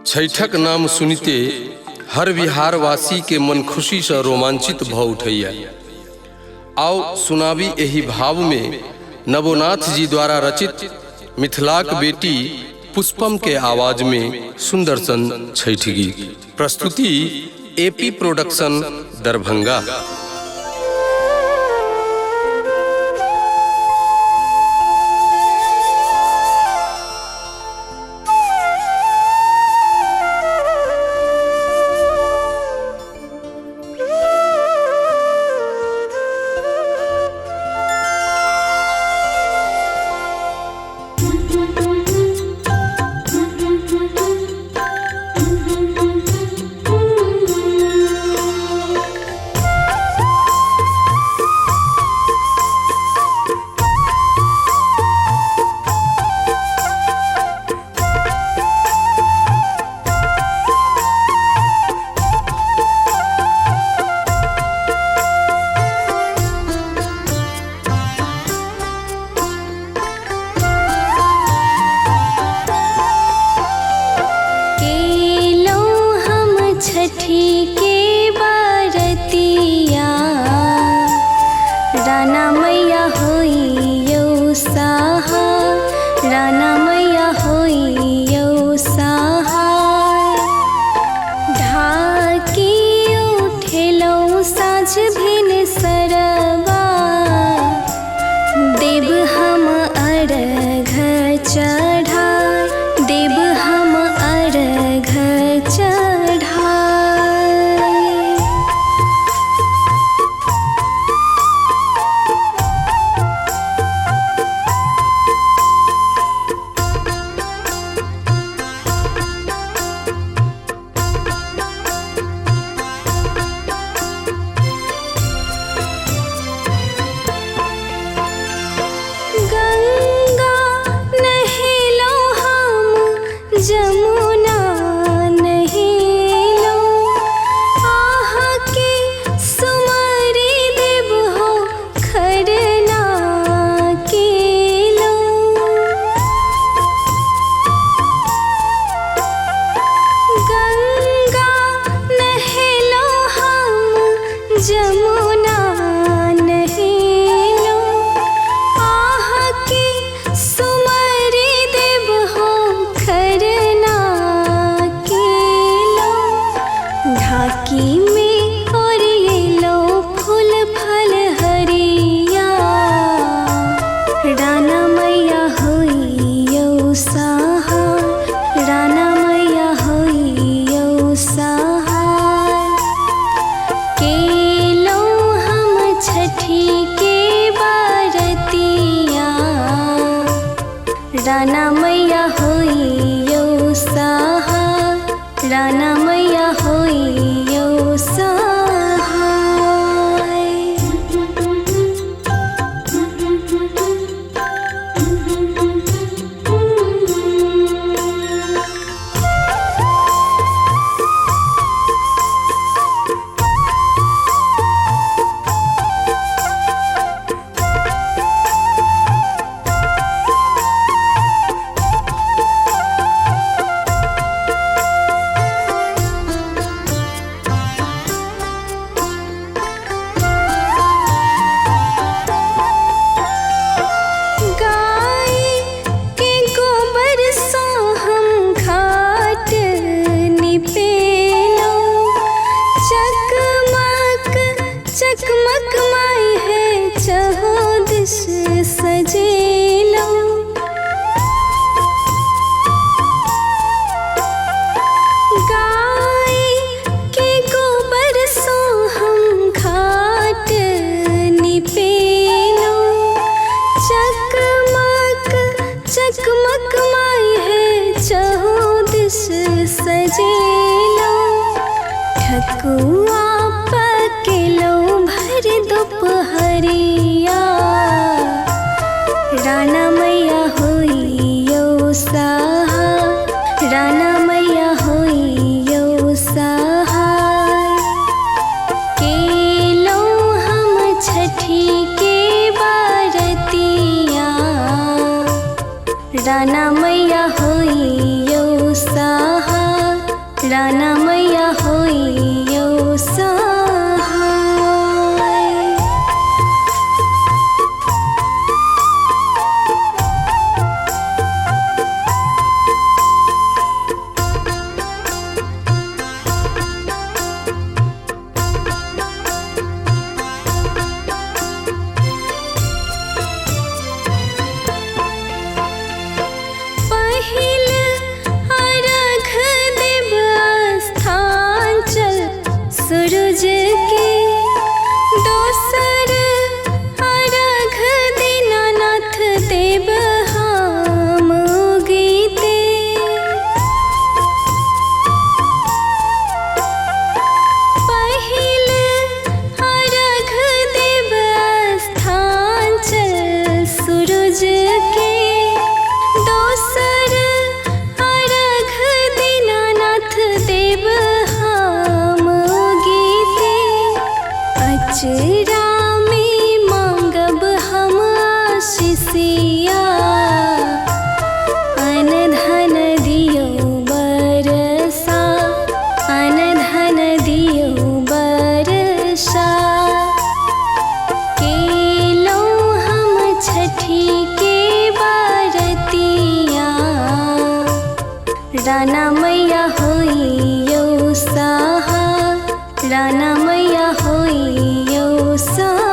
छैठक नाम सुनिते हर बिहारवासी के मन खुशी से रोमांचित भ उठैया। आओ सुनाबी एही भाव में नवोनाथ जी द्वारा रचित मिथिलाक बेटी पुष्पम के आवाज में सुंदर सन छैठ गीत। प्रस्तुति एपी प्रोडक्शन दरभंगा। राना मैया होइयो सहाय, राना मैया होइयो सहाय। ढाकी उठेलो साँझ भिन सरवा, देव हम अर्घ चढ़ाय, देव हम अर्घ चढ़ाय। जमुना नहिलो आह के सुमरी देव हो खरना केलो। गंगा नहिलो हम जमुना नहिलो आह के सुमरी देव हो खरना केलो। ढाकी में ओरिएलो फूल फल हरिया, राना मैया होइयो सहाय, राना मैया होइयो सहाय। केलो हम छठी के बारतिया, राना मैया होइयो सहाय, राना मैया होइयो सहाय। चकमक माई है चहुँ दिश सजेलो। गाय के गोबर सो हम घाट निपेलो। चकमक चकमक माई है चहुँ दिश सजेलो। ठकुआ पकेलो भर दोपहरिया, राना मैया होइयो सहाय, राना मैया होइयो सहाय। केलो हम छठी के बारतिया, राना मैया होइयो सहाय, राना मैया होइयो सहाय। पहिल अर्घ देव स्थान चल सूरज के, दोसर अर्घ दीनानाथ देव हम गीते। पहिल अर्घ देव स्थान चल सूरज के, दोसर अर्घ दीनानाथ देव हम गीते। अचरा में मांगब हम आशीषिया, अन धन दियो बरसा, अन धन दियो बरसा। केलो हम छठी के बारतिया, राना मैया होइयो सहाय, राना मैया होइयो सहाय।